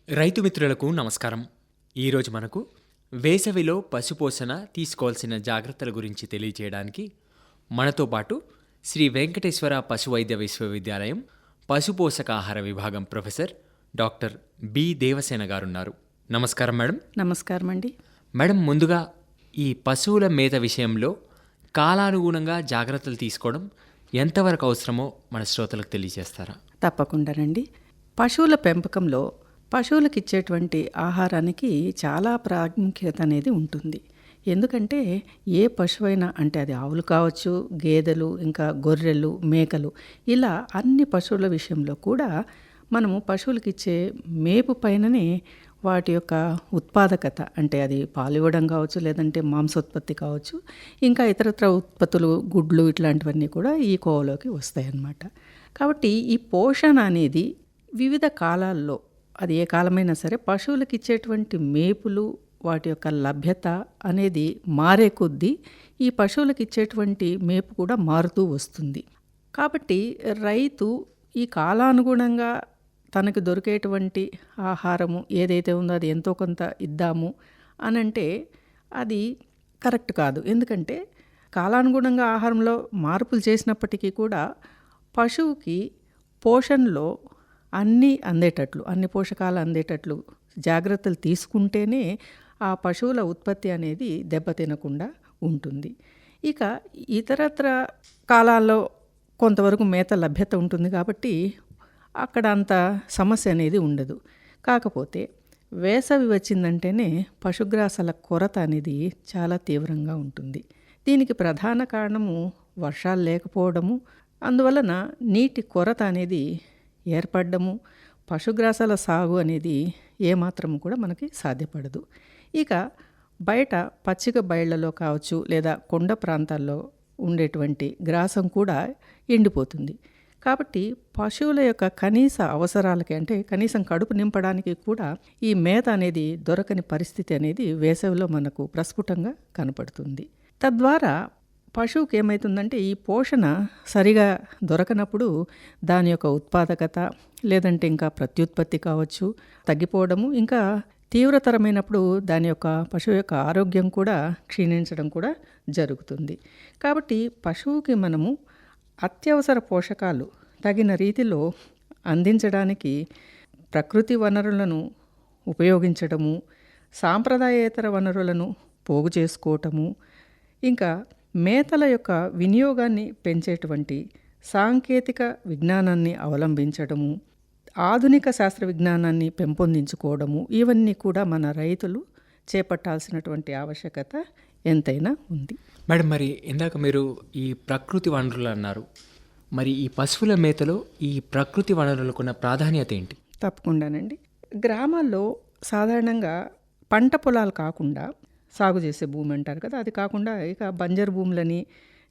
రైతు మిత్రులకు నమస్కారం. ఈరోజు మనకు వేసవిలో పశుపోషణ తీసుకోవాల్సిన జాగ్రత్తల గురించి తెలియజేయడానికి మనతో పాటు శ్రీ వెంకటేశ్వర పశు వైద్య విశ్వవిద్యాలయం పశుపోషకాహార విభాగం ప్రొఫెసర్ డాక్టర్ బి దేవసేన గారున్నారు. నమస్కారం మేడం. నమస్కారం అండి. మేడం, ముందుగా ఈ పశువుల మేత విషయంలో కాలానుగుణంగా జాగ్రత్తలు తీసుకోవడం ఎంతవరకు అవసరమో మన శ్రోతలకు తెలియజేస్తారా? తప్పకుండానండి. పశువుల పెంపకంలో పశువులకు ఇచ్చేటువంటి ఆహారానికి చాలా ప్రాముఖ్యత అనేది ఉంటుంది. ఎందుకంటే ఏ పశువైనా, అంటే అది ఆవులు కావచ్చు, గేదెలు, ఇంకా గొర్రెలు, మేకలు, ఇలా అన్ని పశువుల విషయంలో కూడా మనము పశువులకు ఇచ్చే మేపు పైననే వాటి యొక్క ఉత్పాదకత, అంటే అది పాలు ఇవ్వడం కావచ్చు, లేదంటే మాంసోత్పత్తి కావచ్చు, ఇంకా ఇతరత్ర ఉత్పత్తులు, గుడ్లు, ఇట్లాంటివన్నీ కూడా ఈ కోవలోకి వస్తాయి అన్నమాట. కాబట్టి ఈ పోషణ అనేది వివిధ కాలాల్లో, అది ఏ కాలమైనా సరే, పశువులకు ఇచ్చేటువంటి మేపులు, వాటి యొక్క లభ్యత అనేది మారే కొద్దీ ఈ పశువులకు ఇచ్చేటువంటి మేపు కూడా మారుతూ వస్తుంది. కాబట్టి రైతు ఈ కాలానుగుణంగా తనకు దొరికేటువంటి ఆహారము ఏదైతే ఉందో అది ఎంతో కొంత ఇద్దాము అనంటే అది కరెక్ట్ కాదు. ఎందుకంటే కాలానుగుణంగా ఆహారంలో మార్పులు చేసినప్పటికీ కూడా పశువుకి పోషణలో అన్నీ అందేటట్లు, అన్ని పోషకాలు అందేటట్లు జాగ్రత్తలు తీసుకుంటేనే ఆ పశువుల ఉత్పత్తి అనేది దెబ్బతినకుండా ఉంటుంది. ఇక ఇతరత్ర కాలాల్లో కొంతవరకు మేత లభ్యత ఉంటుంది కాబట్టి అక్కడ అంత సమస్య అనేది ఉండదు. కాకపోతే వేసవి వచ్చిందంటేనే పశుగ్రాసాల కొరత అనేది చాలా తీవ్రంగా ఉంటుంది. దీనికి ప్రధాన కారణము వర్షాలు లేకపోవడము, అందువలన నీటి కొరత అనేది ఏర్పడము, పశుగ్రాసాల సాగు అనేది ఏమాత్రం కూడా మనకి సాధ్యపడదు. ఇక బయట పచ్చిక బయళ్లలో కావచ్చు, లేదా కొండ ప్రాంతాల్లో ఉండేటువంటి గ్రాసం కూడా ఎండిపోతుంది. కాబట్టి పశువుల యొక్క కనీస అవసరాలకి, అంటే కనీసం కడుపు నింపడానికి కూడా ఈ మేత అనేది దొరకని పరిస్థితి అనేది వేసవిలో మనకు ప్రస్ఫుటంగా కనపడుతుంది. తద్వారా పశువుకి ఏమవుతుందంటే ఈ పోషణ సరిగా దొరకనప్పుడు దాని యొక్క ఉత్పాదకత, లేదంటే ఇంకా ప్రత్యుత్పత్తి కావచ్చు తగ్గిపోవడము, ఇంకా తీవ్రతరమైనప్పుడు దాని యొక్క పశువు యొక్క ఆరోగ్యం కూడా క్షీణించడం కూడా జరుగుతుంది. కాబట్టి పశువుకి మనము అత్యవసర పోషకాలు తగిన రీతిలో అందించడానికి ప్రకృతి వనరులను ఉపయోగించడము, సాంప్రదాయేతర వనరులను పోగు చేసుకోవటము, ఇంకా మేతల యొక్క వినియోగాన్ని పెంచేటువంటి సాంకేతిక విజ్ఞానాన్ని అవలంబించడము, ఆధునిక శాస్త్ర విజ్ఞానాన్ని పెంపొందించుకోవడము, ఇవన్నీ కూడా మన రైతులు చేపట్టాల్సినటువంటి ఆవశ్యకత ఎంతైనా ఉంది. మేడం, మరి ఇందాక మీరు ఈ ప్రకృతి వనరులు అన్నారు. మరి ఈ పశువుల మేతలో ఈ ప్రకృతి వనరులకున్న ప్రాధాన్యత ఏంటి? తప్పకుండానండి. గ్రామాల్లో సాధారణంగా పంట పొలాలు కాకుండా సాగు చేసే భూమి అంటారు కదా, అది కాకుండా ఇక బంజరు భూములని,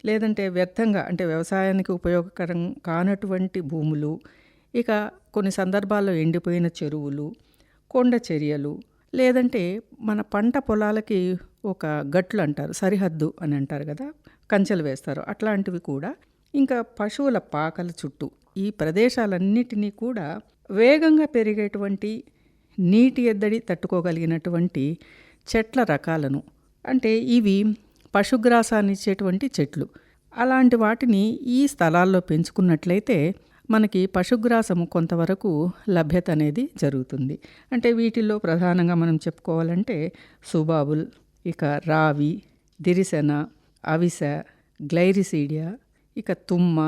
లేదంటే వ్యర్థంగా, అంటే వ్యవసాయానికి ఉపయోగకరం కానటువంటి భూములు, ఇక కొన్ని సందర్భాల్లో ఎండిపోయిన చెరువులు, కొండ చర్యలు, లేదంటే మన పంట పొలాలకి ఒక గట్లు అంటారు, సరిహద్దు అని అంటారు కదా, కంచెలు వేస్తారు, అట్లాంటివి కూడా, ఇంకా పశువుల పాకల చుట్టూ ఈ ప్రదేశాలన్నిటినీ కూడా వేగంగా పెరిగేటువంటి, నీటి ఎద్దడి తట్టుకోగలిగినటువంటి చెట్ల రకాలను, అంటే ఇవి పశుగ్రాసాన్ని ఇచ్చేటువంటి చెట్లు, అలాంటి వాటిని ఈ స్థలాల్లో పెంచుకున్నట్లయితే మనకి పశుగ్రాసము కొంతవరకు లభ్యత అనేది జరుగుతుంది. అంటే వీటిల్లో ప్రధానంగా మనం చెప్పుకోవాలంటే సుబాబుల్, ఇక రావి, దిరిసెన, అవిసె, గ్లైరిసీడియా, ఇక తుమ్మ,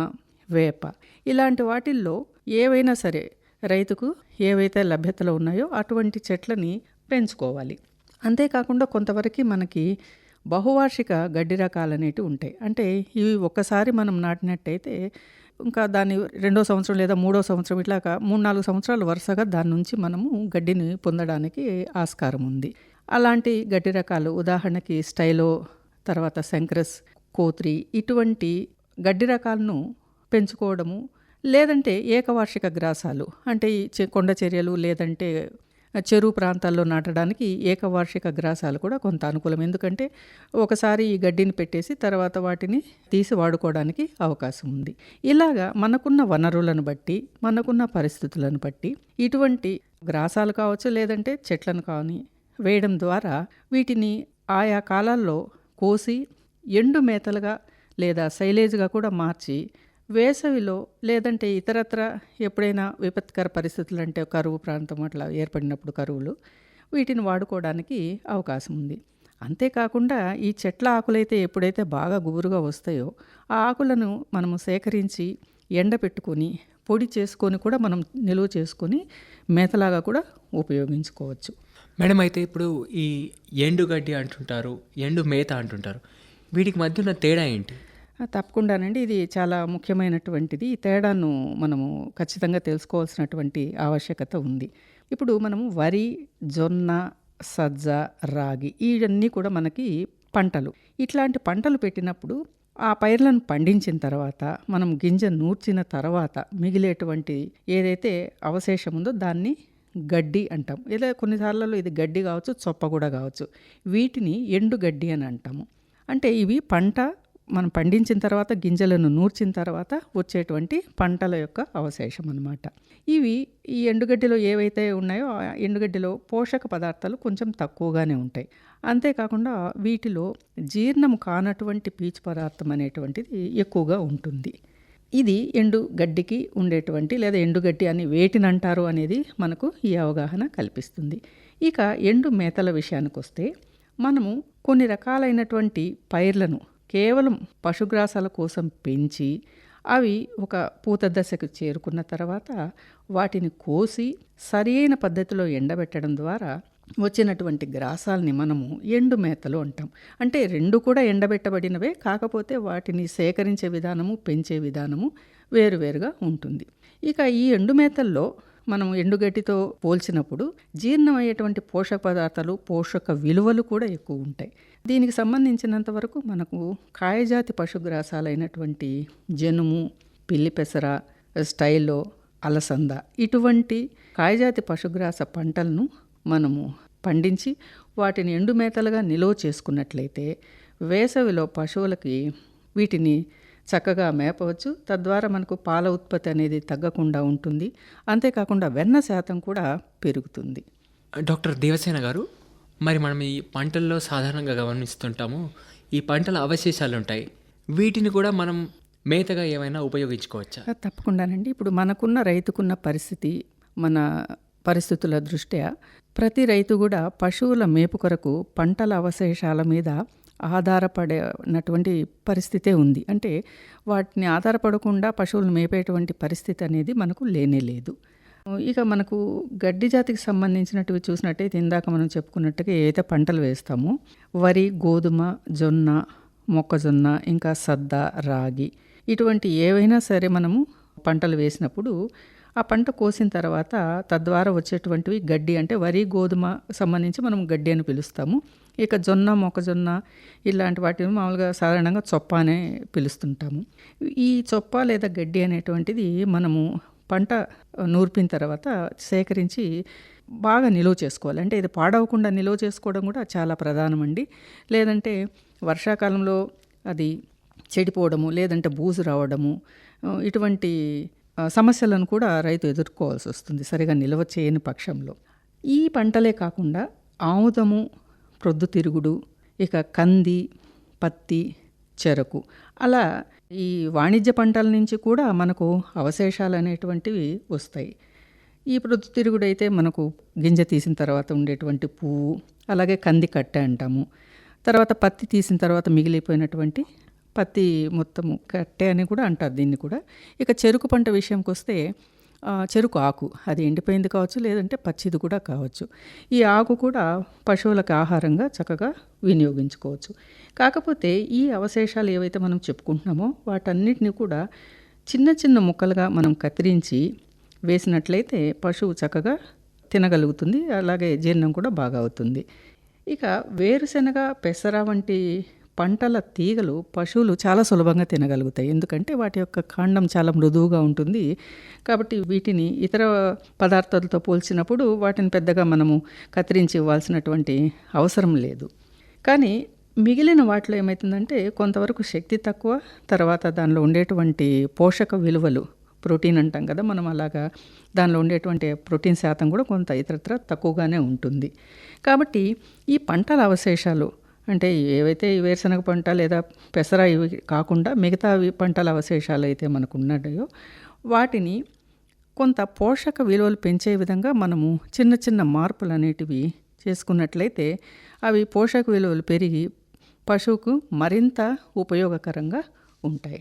వేప, ఇలాంటి వాటిల్లో ఏవైనా సరే రైతుకు ఏవైతే లభ్యతలో ఉన్నాయో అటువంటి చెట్లని పెంచుకోవాలి. అంతేకాకుండా కొంతవరకు మనకి బహువార్షిక గడ్డి రకాలు అనేటివి ఉంటాయి. అంటే ఇవి ఒక్కసారి మనం నాటినట్టయితే ఇంకా దాన్ని 2వ సంవత్సరం లేదా 3వ సంవత్సరం ఇట్లా 3-4 సంవత్సరాలు వరుసగా దాని నుంచి మనము గడ్డిని పొందడానికి ఆస్కారం ఉంది. అలాంటి గడ్డి రకాలు ఉదాహరణకి స్టైలో, తర్వాత శంకరస్, కోత్రి, ఇటువంటి గడ్డి రకాలను పెంచుకోవడము, లేదంటే ఏకవార్షిక గ్రాసాలు, అంటే ఈ కొండ చర్యలు, లేదంటే చెరువు ప్రాంతాల్లో నాటడానికి ఏకవార్షిక గ్రాసాలు కూడా కొంత అనుకూలం. ఎందుకంటే ఒకసారి ఈ గడ్డిని పెట్టేసి తర్వాత వాటిని తీసి వాడుకోవడానికి అవకాశం ఉంది. ఇలాగా మనకున్న వనరులను బట్టి, మనకున్న పరిస్థితులను బట్టి ఇటువంటి గ్రాసాలు కావచ్చు, లేదంటే చెట్లను కానీ వేయడం ద్వారా వీటిని ఆయా కాలాల్లో కోసి ఎండు మేతలుగా లేదా సైలేజ్గా కూడా మార్చి వేసవిలో లేదంటే ఇతరత్ర ఎప్పుడైనా విపత్కర పరిస్థితులు అంటే కరువు ప్రాంతం అట్లా ఏర్పడినప్పుడు కరువులు వీటిని వాడుకోవడానికి అవకాశం ఉంది. అంతేకాకుండా ఈ చెట్ల ఆకులైతే ఎప్పుడైతే బాగా గుబురుగా వస్తాయో ఆ ఆకులను మనము సేకరించి ఎండపెట్టుకొని పొడి చేసుకొని కూడా మనం నిలువ చేసుకొని మేతలాగా కూడా ఉపయోగించుకోవచ్చు. మేడం, అయితే ఇప్పుడు ఈ ఎండుగడ్డి అంటుంటారు, ఎండు మేత అంటుంటారు, వీటికి మధ్య ఉన్న తేడా ఏంటి? తప్పకుండానండి, ఇది చాలా ముఖ్యమైనటువంటిది. ఈ తేడాను మనము ఖచ్చితంగా తెలుసుకోవాల్సినటువంటి ఆవశ్యకత ఉంది. ఇప్పుడు మనము వరి, జొన్న, సజ్జ, రాగి ఇవన్నీ కూడా మనకి పంటలు. ఇట్లాంటి పంటలు పెట్టినప్పుడు ఆ పైర్లను పండించిన తర్వాత మనం గింజ నూర్చిన తర్వాత మిగిలేటువంటి ఏదైతే అవశేషం ఉందో దాన్ని గడ్డి అంటాం. లేదా కొన్నిసార్లలో ఇది గడ్డి కావచ్చు, చొప్ప కూడా కావచ్చు. వీటిని ఎండుగడ్డి అని అంటాము. అంటే ఇవి పంట మనం పండించిన తర్వాత గింజలను నూర్చిన తర్వాత వచ్చేటువంటి పంటల యొక్క అవశేషం అన్నమాట. ఇవి ఈ ఎండుగడ్డిలో ఏవైతే ఉన్నాయో ఆ ఎండుగడ్డిలో పోషక పదార్థాలు కొంచెం తక్కువగానే ఉంటాయి. అంతేకాకుండా వీటిలో జీర్ణం కానటువంటి పీచు పదార్థం అనేటువంటిది ఎక్కువగా ఉంటుంది. ఇది ఎండుగడ్డికి ఉండేటువంటి లేదా ఎండుగడ్డి అని వేటిని అంటారు అనేది మనకు ఈ అవగాహన కల్పిస్తుంది. ఇక ఎండు మేతల విషయానికి వస్తే మనము కొన్ని రకాలైనటువంటి పైర్లను కేవలం పశుగ్రాసాల కోసం పెంచి అవి ఒక పూత దశకు చేరుకున్న తర్వాత వాటిని కోసి సరైన పద్ధతిలో ఎండబెట్టడం ద్వారా వచ్చినటువంటి గ్రాసాలని మనము ఎండు మేతలు అంటాం. అంటే రెండు కూడా ఎండబెట్టబడినవే, కాకపోతే వాటిని సేకరించే విధానము, పెంచే విధానము వేరువేరుగా ఉంటుంది. ఇక ఈ ఎండు మేతల్లో మనం ఎండుగడ్డితో పోల్చినప్పుడు జీర్ణమయ్యేటువంటి పోషక పదార్థాలు, పోషక విలువలు కూడా ఎక్కువ ఉంటాయి. దీనికి సంబంధించినంత వరకు మనకు కాయజాతి పశుగ్రాసాలైనటువంటి జనుము, పిల్లి పెసర, స్టైలో, అలసంద ఇటువంటి కాయజాతి పశుగ్రాస పంటలను మనము పండించి వాటిని ఎండు మేతలుగా నిల్వ చేసుకున్నట్లయితే వేసవిలో పశువులకి వీటిని చక్కగా మేపవచ్చు. తద్వారా మనకు పాల ఉత్పత్తి అనేది తగ్గకుండా ఉంటుంది. అంతేకాకుండా వెన్న శాతం కూడా పెరుగుతుంది. డాక్టర్ దేవసేన గారు, మరి మనం ఈ పంటల్లో సాధారణంగా గమనిస్తుంటాము, ఈ పంటల అవశేషాలు ఉంటాయి, వీటిని కూడా మనం మేతగా ఏమైనా ఉపయోగించుకోవచ్చా? తప్పకుండానండి. ఇప్పుడు మనకున్న రైతుకున్న పరిస్థితి, మన పరిస్థితుల దృష్ట్యా ప్రతి రైతు కూడా పశువుల మేపు కొరకు పంటల అవశేషాల మీద ఆధారపడినటువంటి పరిస్థితే ఉంది. అంటే వాటిని ఆధారపడకుండా పశువులను మేపేటువంటి పరిస్థితి అనేది మనకు లేనే లేదు. ఇక మనకు గడ్డి జాతికి సంబంధించినటివి చూసినట్టయితే ఇందాక మనం చెప్పుకున్నట్టుగా ఏదైతే పంటలు వేస్తామో వరి, గోధుమ, జొన్న, మొక్కజొన్న, ఇంకా సద్ద, రాగి ఇటువంటి ఏవైనా సరే మనము పంటలు వేసినప్పుడు ఆ పంట కోసిన తర్వాత తద్వారా వచ్చేటువంటివి గడ్డి, అంటే వరి, గోధుమ సంబంధించి మనం గడ్డి అని పిలుస్తాము. ఇక జొన్న, మొక్కజొన్న ఇలాంటి వాటిని మామూలుగా సాధారణంగా చొప్ప అనే పిలుస్తుంటాము. ఈ చొప్ప లేదా గడ్డి అనేటువంటిది మనము పంట నూర్పిన తర్వాత సేకరించి బాగా నిలువ చేసుకోవాలి. అంటే ఇది పాడవకుండా నిలువ చేసుకోవడం కూడా చాలా ప్రధానమండి. లేదంటే వర్షాకాలంలో అది చెడిపోవడము, లేదంటే బూజు రావడము, ఇటువంటి సమస్యలను కూడా రైతు ఎదుర్కోవాల్సి వస్తుంది సరిగా నిల్వ చేయని పక్షంలో. ఈ పంటలే కాకుండా ఆముదము, ప్రొద్దుతిరుగుడు, ఇక కంది, పత్తి, చెరకు అలా ఈ వాణిజ్య పంటల నుంచి కూడా మనకు అవశేషాలు అనేటువంటివి వస్తాయి. ఈ ప్రొద్దుతిరుగుడు అయితే మనకు గింజ తీసిన తర్వాత ఉండేటువంటి పువ్వు, అలాగే కంది కట్టె అంటాము. తర్వాత పత్తి తీసిన తర్వాత మిగిలిపోయినటువంటి పత్తి మొత్తము కట్టె అని కూడా అంటారు దీన్ని కూడా. ఇక చెరుకు పంట విషయంకి వస్తే చెరుకు ఆకు, అది ఎండిపోయింది కావచ్చు, లేదంటే పచ్చిది కూడా కావచ్చు. ఈ ఆకు కూడా పశువులకు ఆహారంగా చక్కగా వినియోగించుకోవచ్చు. కాకపోతే ఈ అవశేషాలు ఏవైతే మనం చెప్పుకుంటున్నామో వాటన్నిటిని కూడా చిన్న చిన్న ముక్కలుగా మనం కత్తిరించి వేసినట్లయితే పశువు చక్కగా తినగలుగుతుంది, అలాగే జీర్ణం కూడా బాగా అవుతుంది. ఇక వేరుశెనగ, పెసర వంటి పంటల తీగలు పశువులు చాలా సులభంగా తినగలుగుతాయి. ఎందుకంటే వాటి యొక్క కాండం చాలా మృదువుగా ఉంటుంది. కాబట్టి వీటిని ఇతర పదార్థాలతో పోల్చినప్పుడు వాటిని పెద్దగా మనము కత్తిరించి ఇవ్వాల్సినటువంటి అవసరం లేదు. కానీ మిగిలిన వాటిలో ఏమవుతుందంటే కొంతవరకు శక్తి తక్కువ, తర్వాత దానిలో ఉండేటువంటి పోషక విలువలు, ప్రోటీన్ అంటాం కదా మనం, అలాగా దానిలో ఉండేటువంటి ప్రోటీన్ శాతం కూడా కొంత ఇతరత్ర తక్కువగానే ఉంటుంది. కాబట్టి ఈ పంటల అవశేషాలు అంటే ఏవైతే ఈ వేరుశనగ పంట లేదా పెసర ఇవి కాకుండా మిగతా పంటల అవశేషాలు అయితే మనకు ఉన్నాయో వాటిని కొంత పోషక విలువలు పెంచే విధంగా మనము చిన్న చిన్న మార్పులు అనేటివి చేసుకున్నట్లయితే అవి పోషక విలువలు పెరిగి పశువుకు మరింత ఉపయోగకరంగా ఉంటాయి.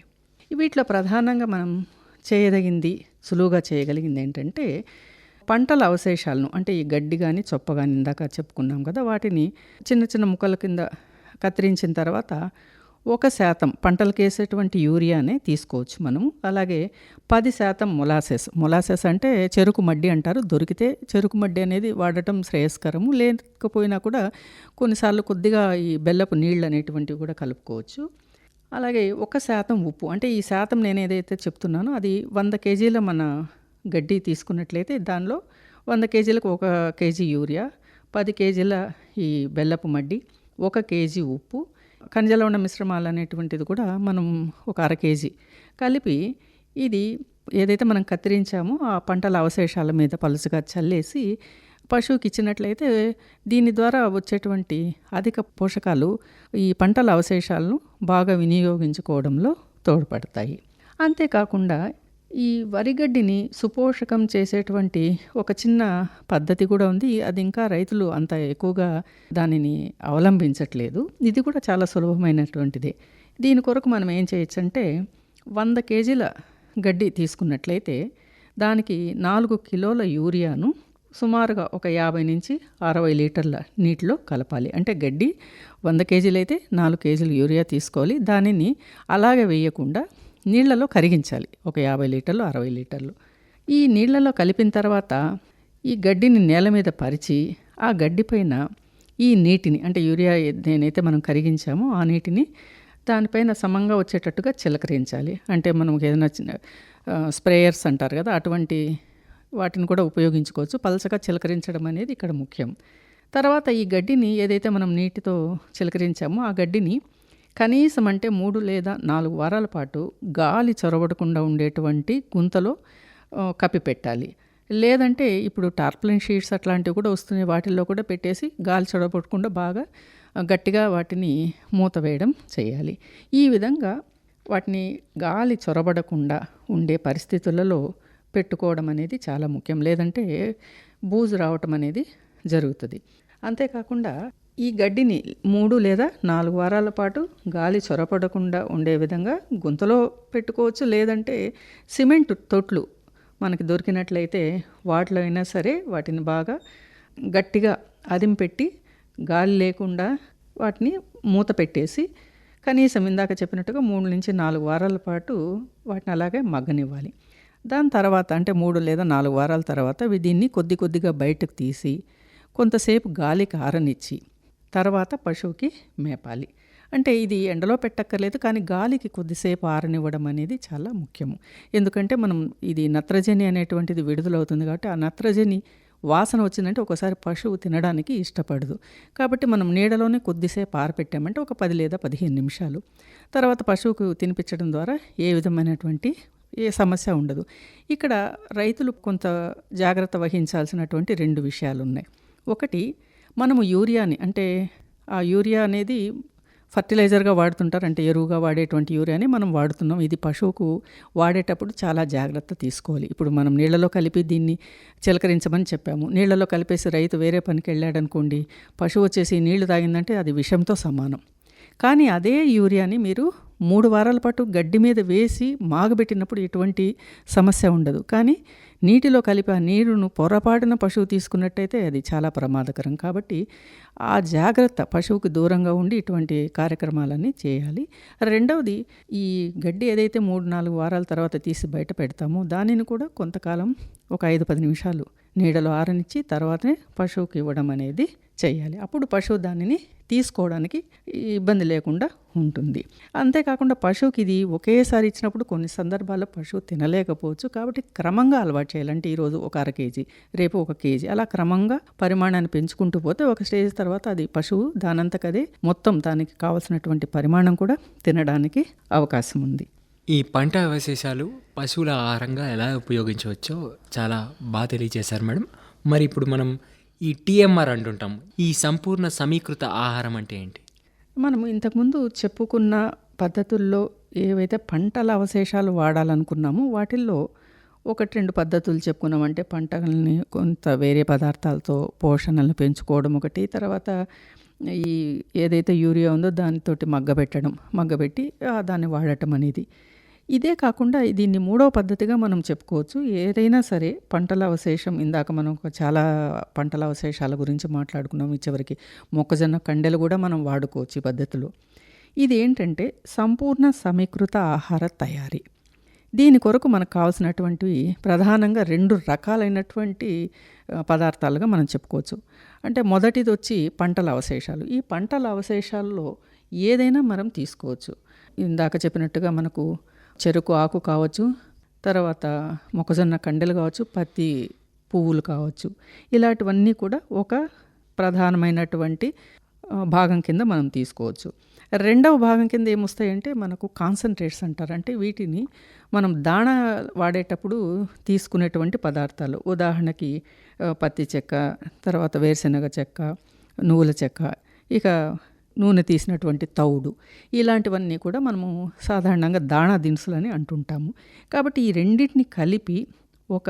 వీటిలో ప్రధానంగా మనం చేయదగింది, సులువుగా చేయగలిగింది ఏంటంటే పంటల అవశేషాలను, అంటే ఈ గడ్డి కానీ చొప్ప కానీ ఇందాక చెప్పుకున్నాం కదా, వాటిని చిన్న చిన్న ముక్కల కింద కత్తిరించిన తర్వాత 1% పంటలకు వేసేటువంటి యూరియానే తీసుకోవచ్చు మనము. అలాగే 10% మొలాసెస్ అంటే చెరుకు మడ్డి అంటారు. దొరికితే చెరుకు మడ్డి అనేది వాడటం శ్రేయస్కరము. లేకపోయినా కూడా కొన్నిసార్లు కొద్దిగా ఈ బెల్లపు నీళ్ళు అనేటువంటివి కూడా కలుపుకోవచ్చు. అలాగే 1% ఉప్పు, అంటే ఈ శాతం నేను ఏదైతే చెప్తున్నానో అది 100 కేజీల మన గడ్డి తీసుకున్నట్లయితే దానిలో 100 కేజీలకు 1 కేజీ యూరియా, 10 కేజీల ఈ బెల్లపు మడ్డి, 1 కేజీ ఉప్పు, ఖనిజలవణ మిశ్రమాలు అనేటువంటిది కూడా మనం 1 అర కేజీ కలిపి ఇది ఏదైతే మనం కత్తిరించామో ఆ పంటల అవశేషాల మీద పలుచగా చల్లేసి పశువుకి ఇచ్చినట్లయితే దీని ద్వారా వచ్చేటువంటి అధిక పోషకాలు ఈ పంటల అవశేషాలను బాగా వినియోగించుకోవడంలో తోడ్పడతాయి. అంతేకాకుండా ఈ వరిగడ్డిని సుపోషకం చేసేటువంటి ఒక చిన్న పద్ధతి కూడా ఉంది. అది ఇంకా రైతులు అంత ఎక్కువగా దానిని అవలంబించట్లేదు. ఇది కూడా చాలా సులభమైనటువంటిదే. దీని కొరకు మనం ఏం చేయొచ్చంటే 100 కేజీల గడ్డి తీసుకున్నట్లయితే దానికి 4 కిలోల యూరియాను సుమారుగా ఒక 50 నుంచి 60 లీటర్ల నీటిలో కలపాలి. అంటే గడ్డి 100 కేజీలు అయితే 4 కేజీలు యూరియా తీసుకోవాలి. దానిని అలాగే వేయకుండా నీళ్లలో కరిగించాలి. ఒక 50 లీటర్లు 60 లీటర్లు ఈ నీళ్లలో కలిపిన తర్వాత ఈ గడ్డిని నేల మీద పరిచి ఆ గడ్డి పైన ఈ నీటిని, అంటే యూరియా దేనైతే మనం కరిగించామో ఆ నీటిని దానిపైన సమంగా వచ్చేటట్టుగా చిలకరించాలి. అంటే మనం ఏదైనా స్ప్రేయర్స్ అంటారు కదా, అటువంటి వాటిని కూడా ఉపయోగించుకోవచ్చు. పలచగా చిలకరించడం అనేది ఇక్కడ ముఖ్యం. తర్వాత ఈ గడ్డిని ఏదైతే మనం నీటితో చిలకరించామో ఆ గడ్డిని కనీసం అంటే 3 లేదా 4 వారాల పాటు గాలి చొరబడకుండా ఉండేటువంటి గుంతలో కప్పిపెట్టాలి. లేదంటే ఇప్పుడు టార్పాలిన్ షీట్స్ అట్లాంటివి కూడా వస్తున్నాయి, వాటిల్లో కూడా పెట్టేసి గాలి చొరబడకుండా బాగా గట్టిగా వాటిని మూత వేయడం చేయాలి. ఈ విధంగా వాటిని గాలి చొరబడకుండా ఉండే పరిస్థితులలో పెట్టుకోవడం అనేది చాలా ముఖ్యం. లేదంటే బూజు రావటం అనేది జరుగుతుంది. అంతేకాకుండా ఈ గడ్డిని 3 లేదా 4 వారాల పాటు గాలి చొరపడకుండా ఉండే విధంగా గుంతలో పెట్టుకోవచ్చు. లేదంటే సిమెంట్ తొట్లు మనకి దొరికినట్లయితే వాటిలో అయినా సరే వాటిని బాగా గట్టిగా అదింపెట్టి గాలి లేకుండా వాటిని మూత పెట్టేసి కనీసం ఇందాక చెప్పినట్టుగా 3 నుంచి 4 వారాల పాటు వాటిని అలాగే మగ్గనివ్వాలి. దాని తర్వాత అంటే 3 లేదా 4 వారాల తర్వాత దీన్ని కొద్దిగా బయటకు తీసి కొంతసేపు గాలికి ఆరనిచ్చి తర్వాత పశువుకి మేపాలి. అంటే ఇది ఎండలో పెట్టక్కర్లేదు, కానీ గాలికి కొద్దిసేపు ఆరనివ్వడం అనేది చాలా ముఖ్యము. ఎందుకంటే మనం ఇది నత్రజని అనేటువంటిది విడుదలవుతుంది కాబట్టి ఆ నత్రజని వాసన వచ్చిందంటే ఒకసారి పశువు తినడానికి ఇష్టపడదు. కాబట్టి మనం నీడలోనే కొద్దిసేపు ఆరపెట్టామంటే ఒక 10 లేదా 15 నిమిషాలు తర్వాత పశువుకు తినిపించడం ద్వారా ఏ విధమైనటువంటి ఏ సమస్య ఉండదు. ఇక్కడ రైతులు కొంత జాగ్రత్త వహించాల్సినటువంటి 2 విషయాలు ఉన్నాయి. ఒకటి, మనము యూరియాని, అంటే ఆ యూరియా అనేది ఫర్టిలైజర్గా వాడుతుంటారు, అంటే ఎరువుగా వాడేటువంటి యూరియాని మనం వాడుతున్నాం. ఇది పశువుకు వాడేటప్పుడు చాలా జాగ్రత్త తీసుకోవాలి. ఇప్పుడు మనం నీళ్లలో కలిపి దీన్ని చిలకరించమని చెప్పాము, నీళ్లలో కలిపేసి రైతు వేరే పనికి వెళ్ళాడనుకోండి, పశువు వచ్చేసి నీళ్లు తాగిందంటే అది విషంతో సమానం. కానీ అదే యూరియాని మీరు 3 వారాల పాటు గడ్డి మీద వేసి మాగబెట్టినప్పుడు ఎటువంటి సమస్య ఉండదు. కానీ నీటిలో కలిపి ఆ నీరును పొరపాటున పశువు తీసుకున్నట్టయితే అది చాలా ప్రమాదకరం. కాబట్టి ఆ జాగ్రత్త పశువుకు దూరంగా ఉండి ఇటువంటి కార్యక్రమాలన్నీ చేయాలి. రెండవది, ఈ గడ్డి ఏదైతే 3-4 వారాల తర్వాత తీసి బయట పెడతామో దానిని కూడా కొంతకాలం ఒక 5-10 నిమిషాలు నీడలో ఆరనిచ్చి తర్వాతనే పశువుకి ఇవ్వడం అనేది చేయాలి. అప్పుడు పశువు దానిని తీసుకోవడానికి ఇబ్బంది లేకుండా ఉంటుంది. అంతేకాకుండా పశువుకి ఇది ఒకేసారి ఇచ్చినప్పుడు కొన్ని సందర్భాల్లో పశువు తినలేకపోవచ్చు. కాబట్టి క్రమంగా అలవాటు చేయాలి. అంటే ఈరోజు ఒక అర కేజీ, రేపు 1 కేజీ, అలా క్రమంగా పరిమాణాన్ని పెంచుకుంటూ పోతే ఒక స్టేజ్ తర్వాత అది పశువు దానంతకదే మొత్తం దానికి కావాల్సినటువంటి పరిమాణం కూడా తినడానికి అవకాశం ఉంది. ఈ పంట అవశేషాలు పశువుల ఆహారంగా ఎలా ఉపయోగించవచ్చో చాలా బాగా తెలియజేశారు మేడం. మరి ఇప్పుడు మనం ఈ టీఎంఆర్ అంటుంటాం. ఈ సంపూర్ణ సమీకృత ఆహారం అంటే ఏంటి? మనం ఇంతకుముందు చెప్పుకున్న పద్ధతుల్లో ఏవైతే పంటల అవశేషాలు వాడాలనుకున్నామో వాటిల్లో 1-2 పద్ధతులు చెప్పుకున్నాం. అంటే పంటల్ని కొంత వేరే పదార్థాలతో పోషణలను పెంచుకోవడం ఒకటి, తర్వాత ఈ ఏదైతే యూరియా ఉందో దానితోటి మగ్గబెట్టి దాన్ని వాడటం అనేది. ఇదే కాకుండా దీన్ని 3వ పద్ధతిగా మనం చెప్పుకోవచ్చు. ఏదైనా సరే పంటల అవశేషం, ఇందాక మనం చాలా పంటల అవశేషాల గురించి మాట్లాడుకున్నాం. చివరికి మొక్కజొన్న కండెలు కూడా మనం వాడుకోవచ్చు ఈ పద్ధతిలో. ఇది ఏంటంటే సంపూర్ణ సమీకృత ఆహార తయారీ. దీని కొరకు మనకు కావాల్సినటువంటివి ప్రధానంగా 2 రకాలైనటువంటి పదార్థాలుగా మనం చెప్పుకోవచ్చు. అంటే మొదటిది వచ్చి పంటల అవశేషాలు. ఈ పంటల అవశేషాల్లో ఏదైనా మనం తీసుకోవచ్చు. ఇందాక చెప్పినట్టుగా మనకు చెరుకు ఆకు కావచ్చు, తర్వాత మొక్కజొన్న కండెలు కావచ్చు, పత్తి పువ్వులు కావచ్చు. ఇలాంటివన్నీ కూడా ఒక ప్రధానమైనటువంటి భాగం కింద మనం తీసుకోవచ్చు. రెండవ భాగం కింద ఏమొస్తాయంటే మనకు కాన్సన్ట్రేట్స్ అంటారు. అంటే వీటిని మనం దాణా వాడేటప్పుడు తీసుకునేటువంటి పదార్థాలు. ఉదాహరణకి పత్తి చెక్క, తర్వాత వేరుశనగ చెక్క, నువ్వుల చెక్క, ఇక నూనె తీసినటువంటి తౌడు, ఇలాంటివన్నీ కూడా మనము సాధారణంగా దాణా దినుసులని అంటుంటాము. కాబట్టి ఈ రెండింటిని కలిపి ఒక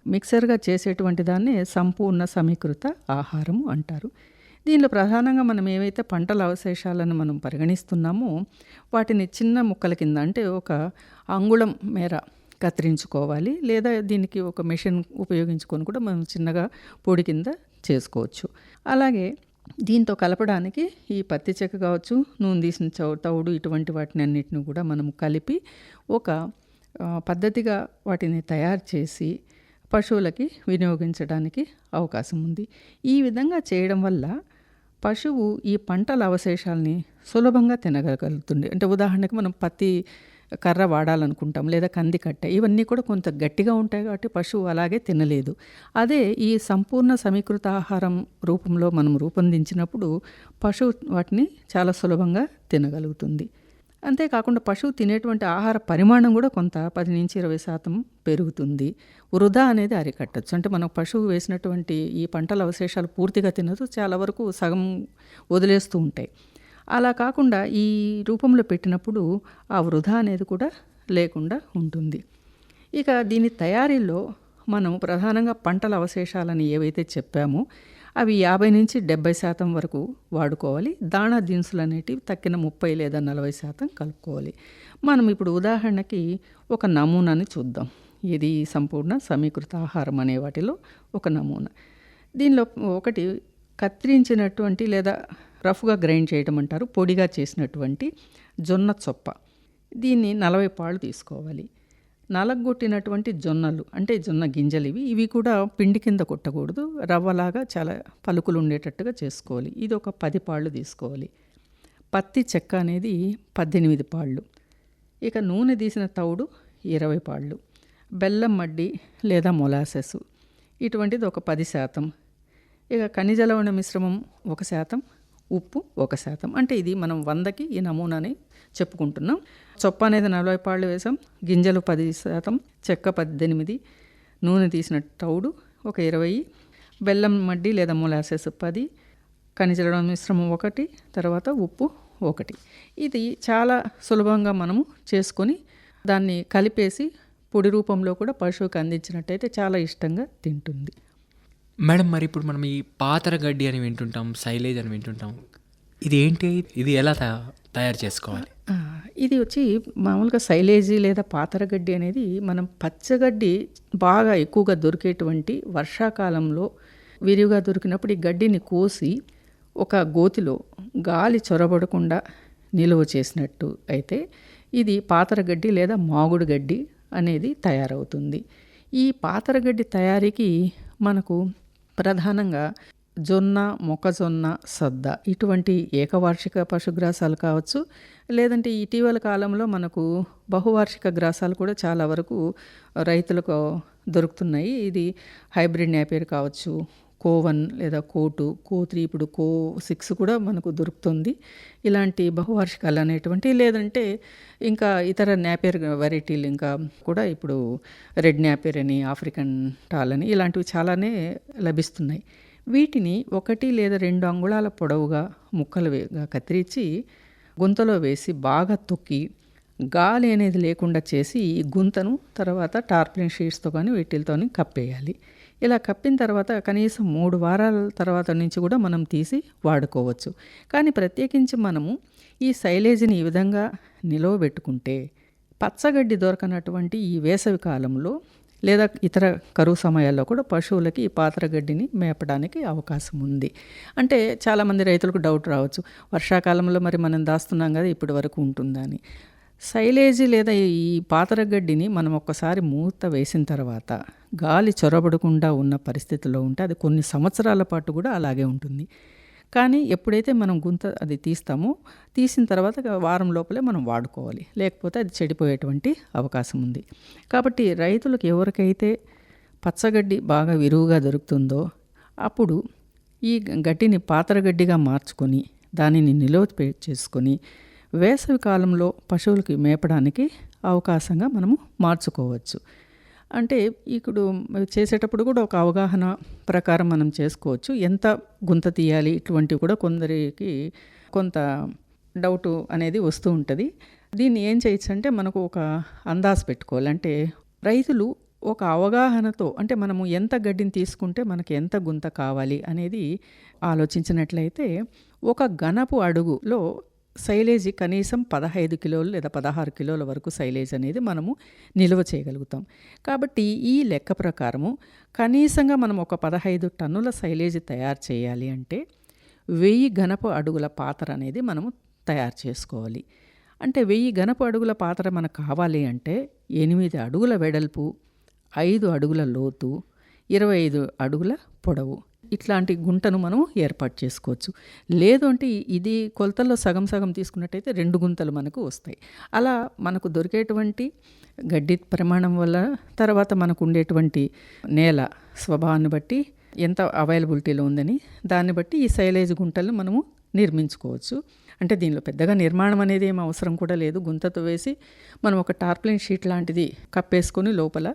మిక్సర్గా చేసేటువంటి దాన్నే సంపూర్ణ సమీకృత ఆహారము అంటారు. దీనిలో ప్రధానంగా మనం ఏవైతే పంటల అవశేషాలను మనం పరిగణిస్తున్నామో వాటిని చిన్న ముక్కల కింద, అంటే ఒక అంగుళం మేర కత్తిరించుకోవాలి. లేదా దీనికి ఒక మెషిన్ ఉపయోగించుకొని కూడా మనం చిన్నగా పొడి కింద చేసుకోవచ్చు. అలాగే దీంతో కలపడానికి ఈ పత్తి చెక్క కావచ్చు, నూనె తీసిన తౌడు, ఇటువంటి వాటిని అన్నిటిని కూడా మనం కలిపి ఒక పద్ధతిగా వాటిని తయారు చేసి పశువులకి వినియోగించడానికి అవకాశం ఉంది. ఈ విధంగా చేయడం వల్ల పశువు ఈ పంటల అవశేషాలని సులభంగా తినగలుగుతుంది. అంటే ఉదాహరణకి మనం పత్తి కర్ర వాడాలనుకుంటాం, లేదా కంది కట్టె, ఇవన్నీ కూడా కొంత గట్టిగా ఉంటాయి కాబట్టి పశువు అలాగే తినలేదు. అదే ఈ సంపూర్ణ సమీకృత ఆహారం రూపంలో మనం రూపొందించినప్పుడు పశువు వాటిని చాలా సులభంగా తినగలుగుతుంది. అంతేకాకుండా పశువు తినేటువంటి ఆహార పరిమాణం కూడా కొంత 10-20% పెరుగుతుంది. వృధా అనేది అరికట్టచ్చు. అంటే మనం పశువు వేసినటువంటి ఈ పంటల అవశేషాలు పూర్తిగా తినదు, చాలా వరకు సగం వదిలేస్తూ ఉంటాయి. అలా కాకుండా ఈ రూపంలో పెట్టినప్పుడు ఆ వృధా అనేది కూడా లేకుండా ఉంటుంది. ఇక దీని తయారీలో మనం ప్రధానంగా పంటల అవశేషాలని ఏవైతే చెప్పామో అవి 50-70% వరకు వాడుకోవాలి. దాణా దినుసులు అనేటివి తక్కిన 30 లేదా 40% కలుపుకోవాలి. మనం ఇప్పుడు ఉదాహరణకి ఒక నమూనాని చూద్దాం. ఇది సంపూర్ణ సమీకృత ఆహారం అనే వాటిలో ఒక నమూనా. దీనిలో ఒకటి కత్తిరించినటువంటి లేదా రఫ్గా గ్రైండ్ చేయడం అంటారు, పొడిగా చేసినటువంటి జొన్న చొప్ప. దీన్ని 40 పాళ్ళు తీసుకోవాలి. నలగొట్టినటువంటి జొన్నలు, అంటే జొన్న గింజలు ఇవి కూడా పిండి కింద కొట్టకూడదు, రవ్వలాగా చాలా పలుకులు ఉండేటట్టుగా చేసుకోవాలి. ఇది ఒక 10 పాళ్ళు తీసుకోవాలి. పత్తి చెక్క అనేది 18 పాళ్ళు. ఇక నూనె తీసిన తౌడు 20 పాళ్ళు. బెల్లం మడ్డి లేదా మొలాసెస్ ఇటువంటిది ఒక 10%. ఇక ఖనిజ లవణ మిశ్రమం 1%, ఉప్పు 1%. అంటే ఇది మనం 100కి ఈ నమూనాని చెప్పుకుంటున్నాం. చొప్ప అనేది 40 పాళ్ళు వేసాం, గింజలు 10%, చెక్క 18, నూనె తీసిన తౌడు ఒక 20, బెల్లం మడ్డి లేదా మొలాసెస్ 10, ఖనిజ లవణ మిశ్రమం 1, తర్వాత ఉప్పు 1. ఇది చాలా సులభంగా మనము చేసుకొని దాన్ని కలిపేసి పొడి రూపంలో కూడా పశువుకి అందించినట్టయితే చాలా ఇష్టంగా తింటుంది. మేడం, మరి ఇప్పుడు మనం ఈ పాతర గడ్డి అని వింటుంటాం, సైలేజ్ అని వింటుంటాం, ఇది ఏంటి? ఇది ఎలా తయారు చేసుకోవాలి? ఇది వచ్చి మామూలుగా సైలేజీ లేదా పాతర గడ్డి అనేది మనం పచ్చగడ్డి బాగా ఎక్కువగా దొరికేటువంటి వర్షాకాలంలో విరివిగా దొరికినప్పుడు ఈ గడ్డిని కోసి ఒక గోతిలో గాలి చొరబడకుండా నిలువ చేసినట్టు అయితే ఇది పాతర గడ్డి లేదా మాగుడు గడ్డి అనేది తయారవుతుంది. ఈ పాతర గడ్డి తయారీకి మనకు ప్రధానంగా జొన్న, మొక్కజొన్న, సద్ద ఇటువంటి ఏకవార్షిక పశుగ్రాసాలు కావచ్చు, లేదంటే ఇటీవల కాలంలో మనకు బహువార్షిక గ్రాసాలు కూడా చాలా వరకు రైతులకు దొరుకుతున్నాయి. ఇది హైబ్రిడ్ నేపియర్ కావచ్చు, కో1 లేదా కో2, కో3, ఇప్పుడు కో6 కూడా మనకు దొరుకుతుంది. ఇలాంటి బహువార్షికాలు అనేటువంటి, లేదంటే ఇంకా ఇతర నేపియర్ వెరైటీలు ఇంకా కూడా ఇప్పుడు రెడ్ నేపియర్ అని, ఆఫ్రికన్ టాల్ అని ఇలాంటివి చాలానే లభిస్తున్నాయి. వీటిని 1 లేదా 2 అంగుళాల పొడవుగా ముక్కలుగా కత్తిరించి గుంతలో వేసి బాగా తొక్కి గాలి అనేది లేకుండా చేసి ఈ గుంతను తర్వాత టార్పాలిన్ షీట్స్తో కానీ వీటితో కప్పేయాలి. ఇలా కప్పిన తర్వాత కనీసం 3 వారాల తర్వాత నుంచి కూడా మనం తీసి వాడుకోవచ్చు. కానీ ప్రత్యేకించి మనము ఈ సైలేజీని ఈ విధంగా నిలవబెట్టుకుంటే పచ్చగడ్డి దొరకనటువంటి ఈ వేసవి కాలంలో లేదా ఇతర కరువు సమయాల్లో కూడా పశువులకి ఈ పాతరగడ్డిని మేపడానికి అవకాశం ఉంది. అంటే చాలామంది రైతులకు డౌట్ రావచ్చు, వర్షాకాలంలో మరి మనం దాస్తున్నాం కదా, ఇప్పటి వరకు ఉంటుందని. సైలేజీ లేదా ఈ పాతరగడ్డిని మనం ఒక్కసారి మూత వేసిన తర్వాత గాలి చొరబడకుండా ఉన్న పరిస్థితిలో ఉంటే అది కొన్ని సంవత్సరాల పాటు కూడా అలాగే ఉంటుంది. కానీ ఎప్పుడైతే మనం గుంత అది తీస్తామో, తీసిన తర్వాత వారం లోపలే మనం వాడుకోవాలి, లేకపోతే అది చెడిపోయేటువంటి అవకాశం ఉంది. కాబట్టి రైతులకు ఎవరికైతే పచ్చగడ్డి బాగా విరువుగా దొరుకుతుందో అప్పుడు ఈ గడ్డిని పాతరగడ్డిగా మార్చుకొని దానిని నిల్వ చేసుకొని వేసవి కాలంలో పశువులకి మేపడానికి అవకాశంగా మనము మార్చుకోవచ్చు. అంటే ఇప్పుడు చేసేటప్పుడు కూడా ఒక అవగాహన ప్రకారం మనం చేసుకోవచ్చు. ఎంత గుంత తీయాలి ఇటువంటివి కూడా కొందరికి కొంత డౌటు అనేది వస్తూ ఉంటుంది. దీన్ని ఏం చేయొచ్చు అంటే మనకు ఒక అందాజు పెట్టుకోవాలి. అంటే రైతులు ఒక అవగాహనతో, అంటే మనము ఎంత గడ్డిని తీసుకుంటే మనకి ఎంత గుంత కావాలి అనేది ఆలోచించినట్లయితే ఒక ఘనపు అడుగులో సైలేజీ కనీసం 15 కిలోలు లేదా 16 కిలోల వరకు సైలేజ్ అనేది మనము నిల్వ చేయగలుగుతాం. కాబట్టి ఈ లెక్క ప్రకారము కనీసంగా మనం ఒక 15 టన్నుల సైలేజ్ తయారు చేయాలి అంటే 1000 ఘనపు అడుగుల పాత్ర అనేది మనము తయారు చేసుకోవాలి. అంటే 1000 ఘనపు అడుగుల పాత్ర మనకు కావాలి అంటే 8 అడుగుల వెడల్పు, 5 అడుగుల లోతు, 25 అడుగుల పొడవు ఇట్లాంటి గుంటను మనం ఏర్పాటు చేసుకోవచ్చు. లేదు అంటే ఇది కొలతల్లో సగం సగం తీసుకున్నట్టయితే 2 గుంతలు మనకు వస్తాయి. అలా మనకు దొరికేటువంటి గడ్డి ప్రమాణం వల్ల, తర్వాత మనకు ఉండేటువంటి నేల స్వభావాన్ని బట్టి, ఎంత అవైలబిలిటీలో ఉందని దాన్ని బట్టి ఈ సైలేజ్ గుంటలను మనము నిర్మించుకోవచ్చు. అంటే దీనిలో పెద్దగా నిర్మాణం అనేది ఏం అవసరం కూడా లేదు. గుంతతో వేసి మనం ఒక టార్పాలిన్ షీట్ లాంటిది కప్పేసుకొని లోపల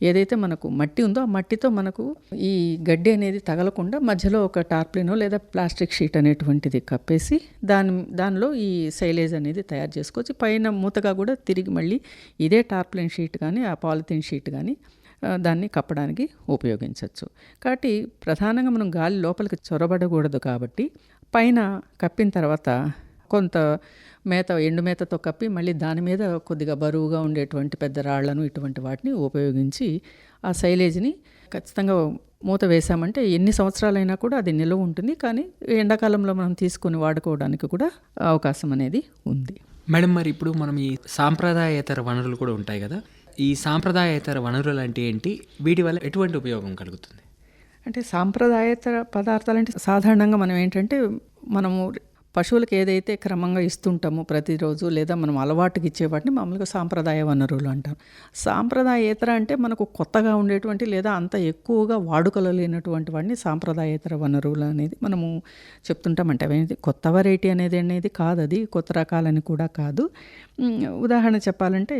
ఏదైతే మనకు మట్టి ఉందో ఆ మట్టితో మనకు ఈ గడ్డి అనేది తగలకుండా మధ్యలో ఒక టార్పాలిన్ లేదా ప్లాస్టిక్ షీట్ అనేటువంటిది కప్పేసి దానిలో ఈ సైలేజ్ అనేది తయారు చేసుకోవచ్చు. పైన మూతగా కూడా తిరిగి మళ్ళీ ఇదే టార్పాలిన్ షీట్ కానీ ఆ పాలిథిన్ షీట్ కానీ దాన్ని కప్పడానికి ఉపయోగించవచ్చు. కాబట్టి ప్రధానంగా మనం గాలి లోపలికి చొరబడకూడదు కాబట్టి పైన కప్పిన తర్వాత కొంత మేత, ఎండు మేతతో కప్పి మళ్ళీ దాని మీద కొద్దిగా బరువుగా ఉండేటువంటి పెద్ద రాళ్లను ఇటువంటి వాటిని ఉపయోగించి ఆ సైలేజ్ని ఖచ్చితంగా మూత వేసామంటే ఎన్ని సంవత్సరాలైనా కూడా అది నిల్వ ఉంటుంది. కానీ ఎండాకాలంలో మనం తీసుకొని వాడుకోవడానికి కూడా అవకాశం అనేది ఉంది. మేడం, మరి ఇప్పుడు మనం ఈ సాంప్రదాయేతర వనరులు కూడా ఉంటాయి కదా, ఈ సాంప్రదాయేతర వనరులు అంటే ఏంటి, వీటి వల్ల ఎటువంటి ఉపయోగం కలుగుతుంది? అంటే సాంప్రదాయేతర పదార్థాలు అంటే సాధారణంగా మనం ఏంటంటే మనము పశువులకు ఏదైతే క్రమంగా ఇస్తుంటామో ప్రతిరోజు, లేదా మనం అలవాటుకి ఇచ్చే వాటిని మామూలుగా సాంప్రదాయ వనరులు అంటాం. సాంప్రదాయేతర అంటే మనకు కొత్తగా ఉండేటువంటి లేదా అంత ఎక్కువగా వాడుకలో లేనటువంటి వాటిని సాంప్రదాయేతర వనరులు అనేది మనము చెప్తుంటామంటే అవి కొత్త వెరైటీ అనేది కాదు, అది కొత్త రకాలని కూడా కాదు. ఉదాహరణ చెప్పాలంటే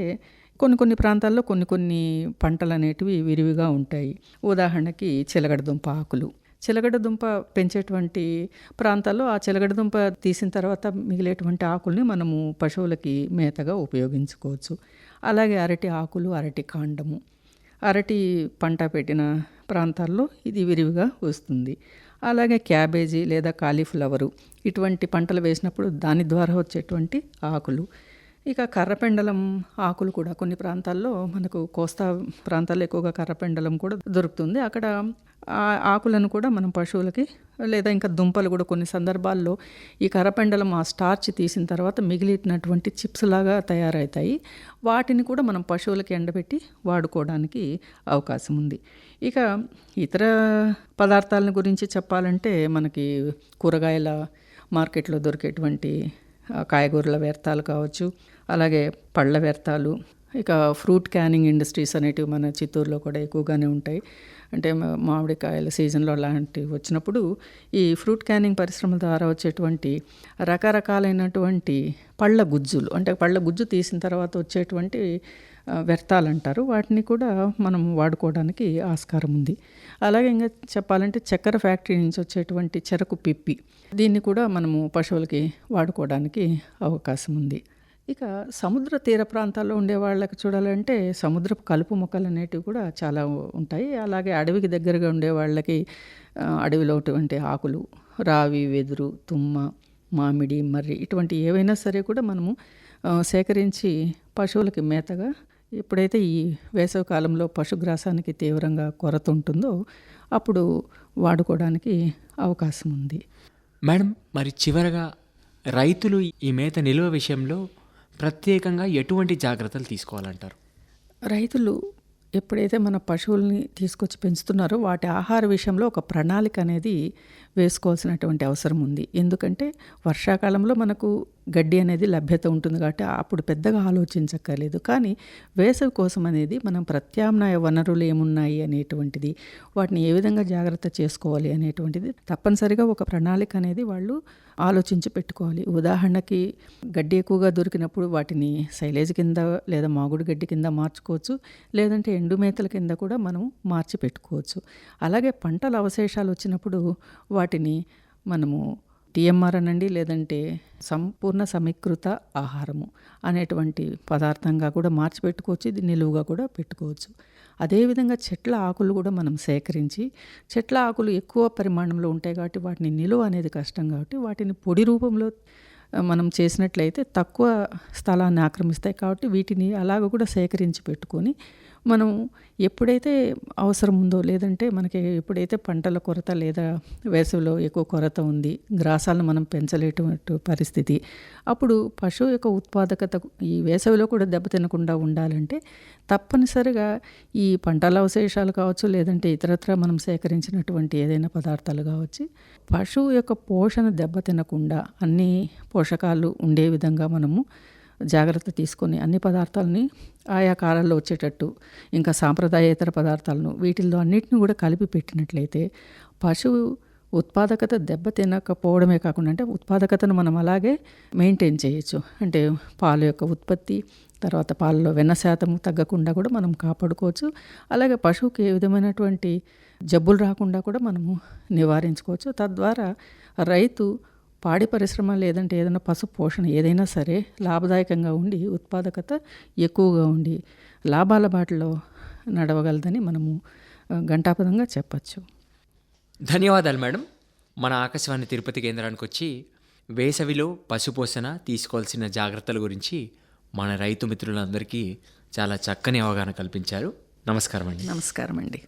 కొన్ని ప్రాంతాల్లో కొన్ని పంటలు అనేటివి విరివిగా ఉంటాయి. ఉదాహరణకి చిలగడదుంప ఆకులు. చిలగడదుంప పెంచేటువంటి ప్రాంతాల్లో ఆ చిలగడదుంప తీసిన తర్వాత మిగిలేటువంటి ఆకుల్ని మనము పశువులకి మేతగా ఉపయోగించుకోవచ్చు. అలాగే అరటి ఆకులు, అరటి కాండము, అరటి పంట పెట్టిన ప్రాంతాల్లో ఇది విరివిగా వస్తుంది. అలాగే క్యాబేజీ లేదా కాలీఫ్లవరు ఇటువంటి పంటలు వేసినప్పుడు దాని ద్వారా వచ్చేటువంటి ఆకులు. ఇక కర్రపెండలం ఆకులు కూడా కొన్ని ప్రాంతాల్లో మనకు కోస్తా ప్రాంతాల్లో ఎక్కువగా కర్రపెండలం కూడా దొరుకుతుంది. అక్కడ ఆ ఆకులను కూడా మనం పశువులకి, లేదా ఇంకా దుంపలు కూడా కొన్ని సందర్భాల్లో ఈ కర్రపెండలం ఆ స్టార్చ్ తీసిన తర్వాత మిగిలినటువంటి చిప్స్ లాగా తయారవుతాయి. వాటిని కూడా మనం పశువులకి ఎండబెట్టి వాడుకోవడానికి అవకాశం ఉంది. ఇక ఇతర పదార్థాలను గురించి చెప్పాలంటే మనకి కూరగాయల మార్కెట్లో దొరికేటువంటి కాయగూరల వ్యర్థాలు కావచ్చు, అలాగే పళ్ళ వ్యర్థాలు, ఇక ఫ్రూట్ క్యానింగ్ ఇండస్ట్రీస్ అనేటివి మన చిత్తూరులో కూడా ఎక్కువగానే ఉంటాయి. అంటే మామిడికాయల సీజన్లో అలాంటివి వచ్చినప్పుడు ఈ ఫ్రూట్ క్యానింగ్ పరిశ్రమ ద్వారా వచ్చేటువంటి రకరకాలైనటువంటి పళ్ళ గుజ్జులు, అంటే పళ్ళ గుజ్జు తీసిన తర్వాత వచ్చేటువంటి వ్యర్థాలు అంటారు, వాటిని కూడా మనం వాడుకోవడానికి ఆస్కారం ఉంది. అలాగే ఇంకా చెప్పాలంటే చక్కెర ఫ్యాక్టరీ నుంచి వచ్చేటువంటి చెరకు పిప్పి, దీన్ని కూడా మనము పశువులకి వాడుకోవడానికి అవకాశం ఉంది. ఇక సముద్ర తీర ప్రాంతాల్లో ఉండే వాళ్ళకి చూడాలంటే సముద్రపు కలుపు మొక్కలు అనేటివి కూడా చాలా ఉంటాయి. అలాగే అడవికి దగ్గరగా ఉండే వాళ్ళకి అడవిలో ఉన్నటువంటి ఆకులు, రావి, వెదురు, తుమ్మ, మామిడి, మర్రి ఇటువంటి ఏవైనా సరే కూడా మనము సేకరించి పశువులకి మేతగా, ఎప్పుడైతే ఈ వేసవి కాలంలో పశుగ్రాసానికి తీవ్రంగా కొరత ఉంటుందో అప్పుడు వాడుకోవడానికి అవకాశం ఉంది. మేడం, మరి చివరగా రైతులు ఈ మేత నిల్వ విషయంలో ప్రత్యేకంగా ఎటువంటి జాగ్రత్తలు తీసుకోవాలంటారు? రైతులు ఎప్పుడైతే మన పశువుల్ని తీసుకొచ్చి పెంచుతున్నారో వాటి ఆహార విషయంలో ఒక ప్రణాళిక అనేది వేసుకోవాల్సినటువంటి అవసరం ఉంది. ఎందుకంటే వర్షాకాలంలో మనకు గడ్డి అనేది లభ్యత ఉంటుంది కాబట్టి అప్పుడు పెద్దగా ఆలోచించక్కర్లేదు. కానీ వేసవి కోసం అనేది మనం ప్రత్యామ్నాయ వనరులు ఏమున్నాయి అనేటువంటిది, వాటిని ఏ విధంగా జాగ్రత్త చేసుకోవాలి అనేటువంటిది తప్పనిసరిగా ఒక ప్రణాళిక అనేది వాళ్ళు ఆలోచించి పెట్టుకోవాలి. ఉదాహరణకి గడ్డి ఎక్కువగా దొరికినప్పుడు వాటిని సైలేజ్ కింద లేదా మాగుడు గడ్డి కింద మార్చుకోవచ్చు, లేదంటే ఎండుమేతల కింద కూడా మనం మార్చి పెట్టుకోవచ్చు. అలాగే పంటల అవశేషాలు వచ్చినప్పుడు వాటిని మనము టీఎంఆర్ అనండి, లేదంటే సంపూర్ణ సమీకృత ఆహారము అనేటువంటి పదార్థంగా కూడా మార్చి పెట్టుకోవచ్చు. ఇది నిలువుగా కూడా పెట్టుకోవచ్చు. అదేవిధంగా చెట్ల ఆకులు కూడా మనం సేకరించి, చెట్ల ఆకులు ఎక్కువ పరిమాణంలో ఉంటాయి కాబట్టి వాటిని నిలువ అనేది కష్టం కాబట్టి వాటిని పొడి రూపంలో మనం చేసినట్లయితే తక్కువ స్థలాన్ని ఆక్రమిస్తాయి కాబట్టి వీటిని అలాగ కూడా సేకరించి పెట్టుకొని మనం ఎప్పుడైతే అవసరం ఉందో, లేదంటే మనకి ఎప్పుడైతే పంటల కొరత లేదా వేసవిలో ఎక్కువ కొరత ఉంది, గ్రాసాలను మనం పెంచలేటువంటి పరిస్థితి, అప్పుడు పశువు యొక్క ఉత్పాదకత ఈ వేసవిలో కూడా దెబ్బతినకుండా ఉండాలంటే తప్పనిసరిగా ఈ పంటల అవశేషాలు కావచ్చు, లేదంటే ఇతరత్ర మనం సేకరించినటువంటి ఏదైనా పదార్థాలు కావచ్చు, పశువు యొక్క పోషణ దెబ్బతినకుండా అన్ని పోషకాలు ఉండే విధంగా మనము జాగ్రత్త తీసుకొని అన్ని పదార్థాలని ఆయా కాలాల్లో వచ్చేటట్టు, ఇంకా సాంప్రదాయేతర పదార్థాలను వీటిల్లో అన్నిటిని కూడా కలిపి పెట్టినట్లయితే పశువు ఉత్పాదకత దెబ్బతినకపోవడమే కాకుండా, అంటే ఉత్పాదకతను మనం అలాగే మెయింటైన్ చేయొచ్చు. అంటే పాల యొక్క ఉత్పత్తి, తర్వాత పాలలో వెన్న శాతం తగ్గకుండా కూడా మనం కాపాడుకోవచ్చు. అలాగే పశువుకి ఏ విధమైనటువంటి జబ్బులు రాకుండా కూడా మనము నివారించుకోవచ్చు. తద్వారా రైతు పాడి పరిశ్రమ లేదంటే ఏదైనా పశు పోషణ ఏదైనా సరే లాభదాయకంగా ఉండి ఉత్పాదకత ఎక్కువగా ఉండి లాభాల బాటలో నడవగలదని మనము ఘంటాపదంగా చెప్పచ్చు. ధన్యవాదాలు మేడం. మన ఆకాశవాణి తిరుపతి కేంద్రానికి వచ్చి వేసవిలో పశుపోషణ తీసుకోవాల్సిన జాగ్రత్తల గురించి మన రైతు మిత్రులందరికీ చాలా చక్కని అవగాహన కల్పించారు. నమస్కారం అండి. నమస్కారం అండి.